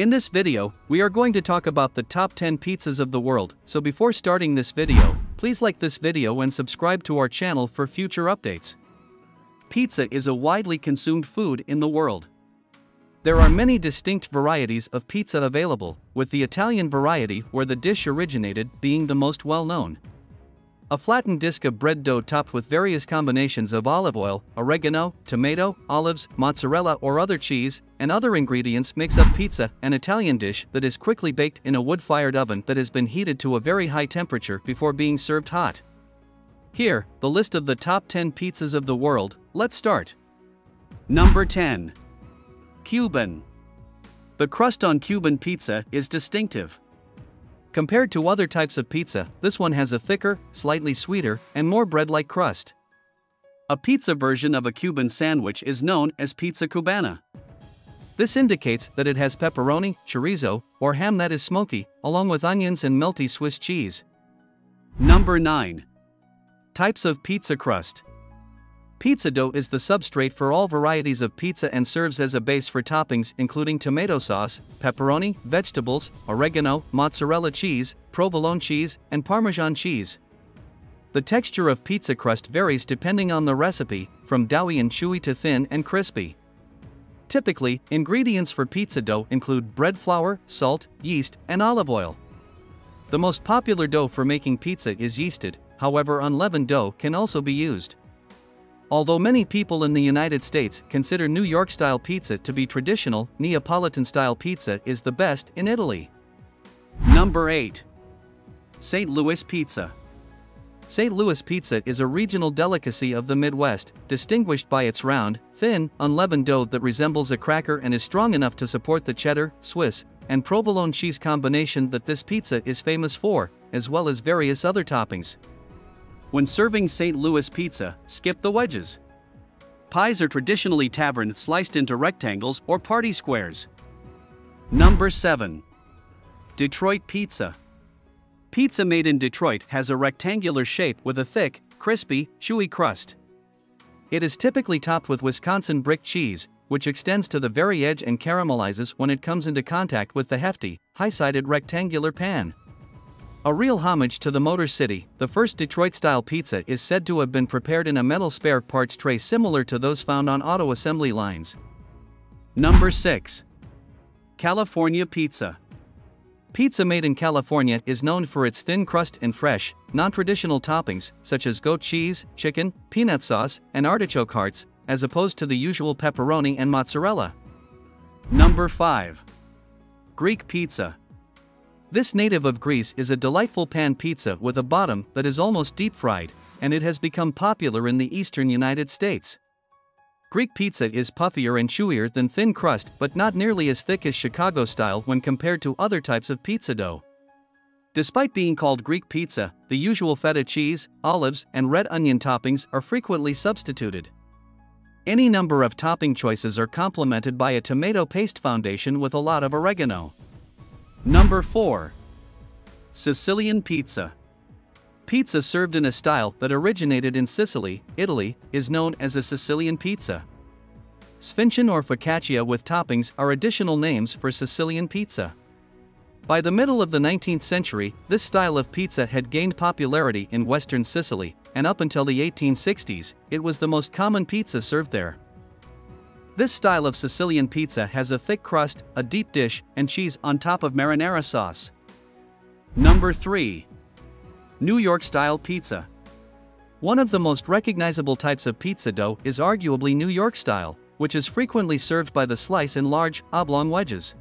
In this video, we are going to talk about the top 10 pizzas of the world, so before starting this video, please like this video and subscribe to our channel for future updates. Pizza is a widely consumed food in the world. There are many distinct varieties of pizza available, with the Italian variety where the dish originated being the most well-known. A flattened disc of bread dough topped with various combinations of olive oil, oregano, tomato, olives, mozzarella or other cheese, and other ingredients makes up pizza, an Italian dish that is quickly baked in a wood-fired oven that has been heated to a very high temperature before being served hot. Here, the list of the top 10 pizzas of the world. Let's start. Number 10. Cuban. The crust on Cuban pizza is distinctive. Compared to other types of pizza, this one has a thicker, slightly sweeter, and more bread-like crust. A pizza version of a Cuban sandwich is known as pizza cubana. This indicates that it has pepperoni, chorizo, or ham that is smoky, along with onions and melty Swiss cheese. Number 9. Types of pizza crust. Pizza dough is the substrate for all varieties of pizza and serves as a base for toppings including tomato sauce, pepperoni, vegetables, oregano, mozzarella cheese, provolone cheese, and Parmesan cheese. The texture of pizza crust varies depending on the recipe, from doughy and chewy to thin and crispy. Typically, ingredients for pizza dough include bread flour, salt, yeast, and olive oil. The most popular dough for making pizza is yeasted, however unleavened dough can also be used. Although many people in the United States consider New York-style pizza to be traditional, Neapolitan-style pizza is the best in Italy. Number 8. St. Louis pizza. St. Louis pizza is a regional delicacy of the Midwest, distinguished by its round, thin, unleavened dough that resembles a cracker and is strong enough to support the cheddar, Swiss, and provolone cheese combination that this pizza is famous for, as well as various other toppings. When serving St. Louis pizza, skip the wedges. Pies are traditionally tavern sliced into rectangles or party squares. Number 7. Detroit pizza. Pizza made in Detroit has a rectangular shape with a thick, crispy, chewy crust. It is typically topped with Wisconsin brick cheese, which extends to the very edge and caramelizes when it comes into contact with the hefty, high-sided rectangular pan. A real homage to the Motor City, the first Detroit-style pizza is said to have been prepared in a metal spare parts tray similar to those found on auto assembly lines. Number 6. California pizza. Pizza made in California is known for its thin crust and fresh, non-traditional toppings such as goat cheese, chicken, peanut sauce, and artichoke hearts, as opposed to the usual pepperoni and mozzarella. Number 5. Greek pizza. This native of Greece is a delightful pan pizza with a bottom that is almost deep-fried, and it has become popular in the eastern United States. Greek pizza is puffier and chewier than thin crust but not nearly as thick as Chicago style when compared to other types of pizza dough. Despite being called Greek pizza, the usual feta cheese, olives, and red onion toppings are frequently substituted. Any number of topping choices are complemented by a tomato paste foundation with a lot of oregano. Number 4. Sicilian pizza. Pizza served in a style that originated in Sicily, Italy, is known as a Sicilian pizza. Sfincian or focaccia with toppings are additional names for Sicilian pizza. By the middle of the 19th century, this style of pizza had gained popularity in western Sicily, and up until the 1860s, it was the most common pizza served there. This style of Sicilian pizza has a thick crust, a deep dish, and cheese on top of marinara sauce. Number 3. New York-style pizza. One of the most recognizable types of pizza dough is arguably New York style, which is frequently served by the slice in large, oblong wedges.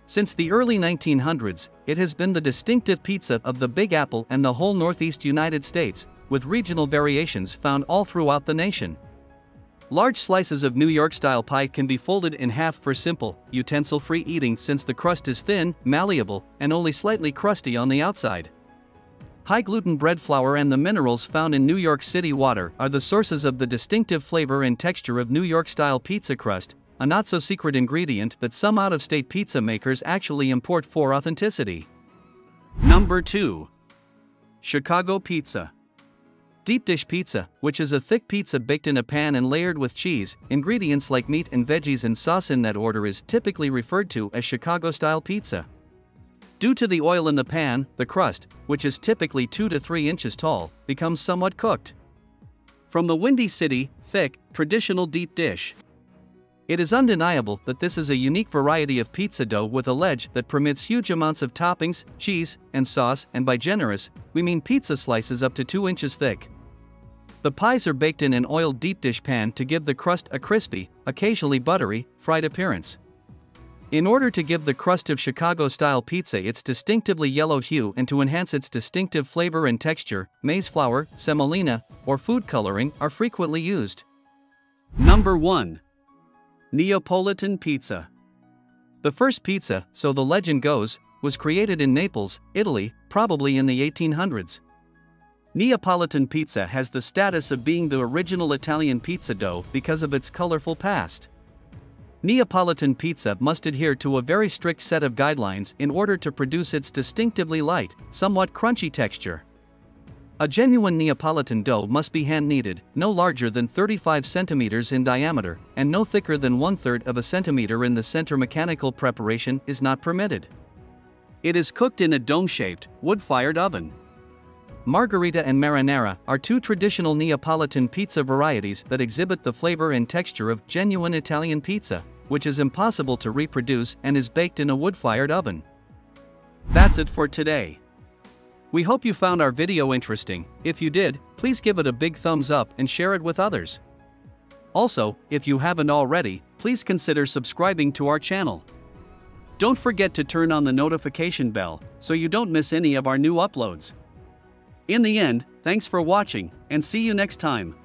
Since the early 1900s, it has been the distinctive pizza of the Big Apple and the whole Northeast United States, with regional variations found all throughout the nation. Large slices of New York-style pie can be folded in half for simple, utensil-free eating since the crust is thin, malleable, and only slightly crusty on the outside. High-gluten bread flour and the minerals found in New York City water are the sources of the distinctive flavor and texture of New York-style pizza crust, a not-so-secret ingredient that some out-of-state pizza makers actually import for authenticity. Number 2. Chicago pizza. Deep dish pizza, which is a thick pizza baked in a pan and layered with cheese, ingredients like meat and veggies and sauce in that order, is typically referred to as Chicago-style pizza. Due to the oil in the pan, the crust, which is typically 2 to 3 inches tall, becomes somewhat cooked. From the Windy City, thick, traditional deep dish. It is undeniable that this is a unique variety of pizza dough with a ledge that permits huge amounts of toppings, cheese, and sauce, and by generous, we mean pizza slices up to 2 inches thick. The pies are baked in an oiled deep dish pan to give the crust a crispy, occasionally buttery, fried appearance. In order to give the crust of Chicago-style pizza its distinctively yellow hue and to enhance its distinctive flavor and texture, maize flour, semolina, or food coloring are frequently used. Number 1. Neopolitan pizza. The first pizza, so the legend goes, was created in Naples, Italy, probably in the 1800s. Neapolitan pizza has the status of being the original Italian pizza dough because of its colorful past. Neapolitan pizza must adhere to a very strict set of guidelines in order to produce its distinctively light, somewhat crunchy texture. A genuine Neapolitan dough must be hand-kneaded, no larger than 35 centimeters in diameter, and no thicker than 1/3 of a centimeter in the center. Mechanical preparation is not permitted. It is cooked in a dome-shaped, wood-fired oven. Margherita and marinara are two traditional Neapolitan pizza varieties that exhibit the flavor and texture of genuine Italian pizza, which is impossible to reproduce and is baked in a wood-fired oven. That's it for today. We hope you found our video interesting. If you did, please give it a big thumbs up and share it with others. Also, if you haven't already, please consider subscribing to our channel. Don't forget to turn on the notification bell so you don't miss any of our new uploads. In the end, thanks for watching, and see you next time.